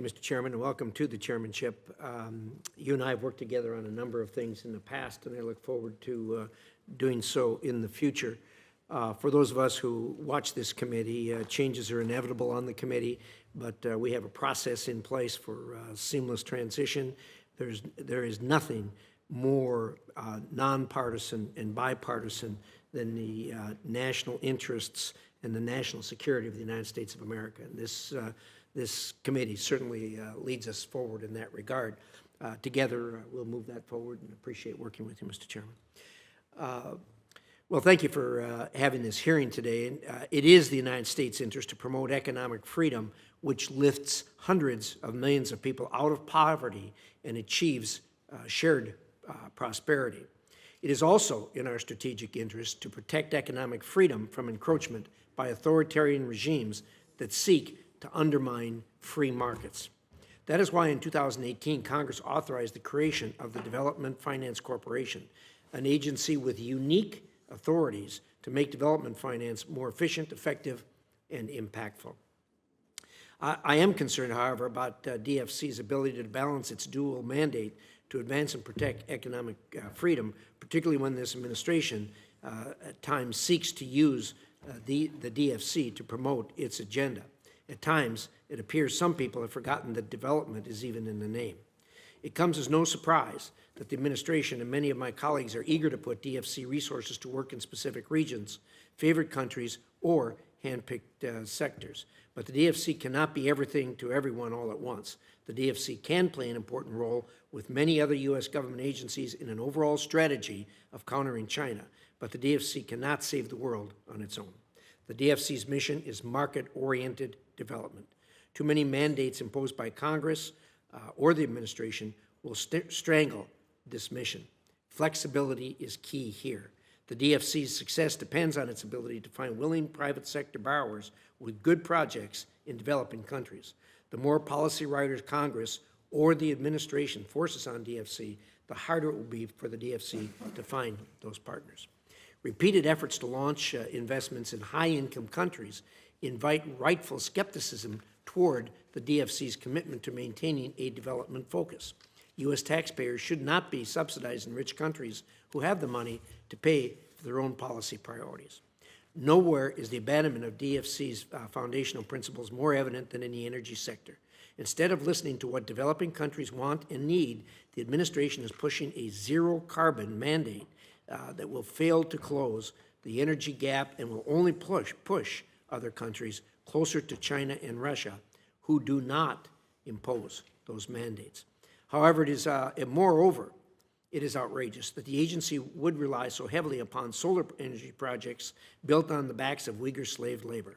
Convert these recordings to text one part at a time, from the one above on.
Mr. Chairman, and welcome to the chairmanship. You and I have worked together on a number of things in the past, and I look forward to doing so in the future. For those of us who watch this committee, changes are inevitable on the committee, but we have a process in place for seamless transition. There is nothing more nonpartisan and bipartisan than the national interests and the national security of the United States of America. And this committee certainly leads us forward in that regard. Together, we'll move that forward and appreciate working with you, Mr. Chairman. Well, thank you for having this hearing today. And, it is the United States' interest to promote economic freedom, which lifts hundreds of millions of people out of poverty and achieves shared prosperity. It is also in our strategic interest to protect economic freedom from encroachment by authoritarian regimes that seek to undermine free markets. That is why in 2018, Congress authorized the creation of the Development Finance Corporation, an agency with unique authorities to make development finance more efficient, effective, and impactful. I am concerned, however, about DFC's ability to balance its dual mandate to advance and protect economic freedom, particularly when this administration at times seeks to use the DFC to promote its agenda. At times, it appears some people have forgotten that development is even in the name. It comes as no surprise that the administration and many of my colleagues are eager to put DFC resources to work in specific regions, favored countries, or hand-picked sectors. But the DFC cannot be everything to everyone all at once. The DFC can play an important role with many other U.S. government agencies in an overall strategy of countering China, but the DFC cannot save the world on its own. The DFC's mission is market-oriented development. Too many mandates imposed by Congress or the administration will strangle this mission. Flexibility is key here. The DFC's success depends on its ability to find willing private sector borrowers with good projects in developing countries. The more policy writers Congress or the administration forces on DFC, the harder it will be for the DFC to find those partners. Repeated efforts to launch investments in high-income countries invite rightful skepticism toward the DFC's commitment to maintaining a development focus. U.S. taxpayers should not be subsidizing rich countries who have the money to pay for their own policy priorities. Nowhere is the abandonment of DFC's foundational principles more evident than in the energy sector. Instead of listening to what developing countries want and need, the administration is pushing a zero-carbon mandate that will fail to close the energy gap and will only push other countries closer to China and Russia, who do not impose those mandates. However, moreover, it is outrageous that the agency would rely so heavily upon solar energy projects built on the backs of Uyghur slave labor.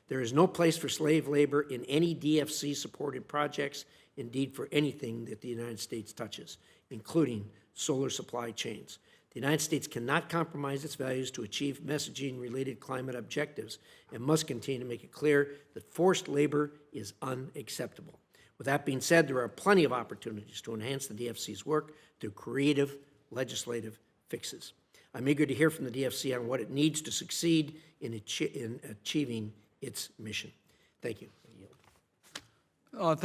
There is no place for slave labor in any DFC-supported projects, indeed for anything that the United States touches, including solar supply chains. The United States cannot compromise its values to achieve messaging-related climate objectives and must continue to make it clear that forced labor is unacceptable. With that being said, there are plenty of opportunities to enhance the DFC's work through creative legislative fixes. I'm eager to hear from the DFC on what it needs to succeed in achieving its mission. Thank you. Thank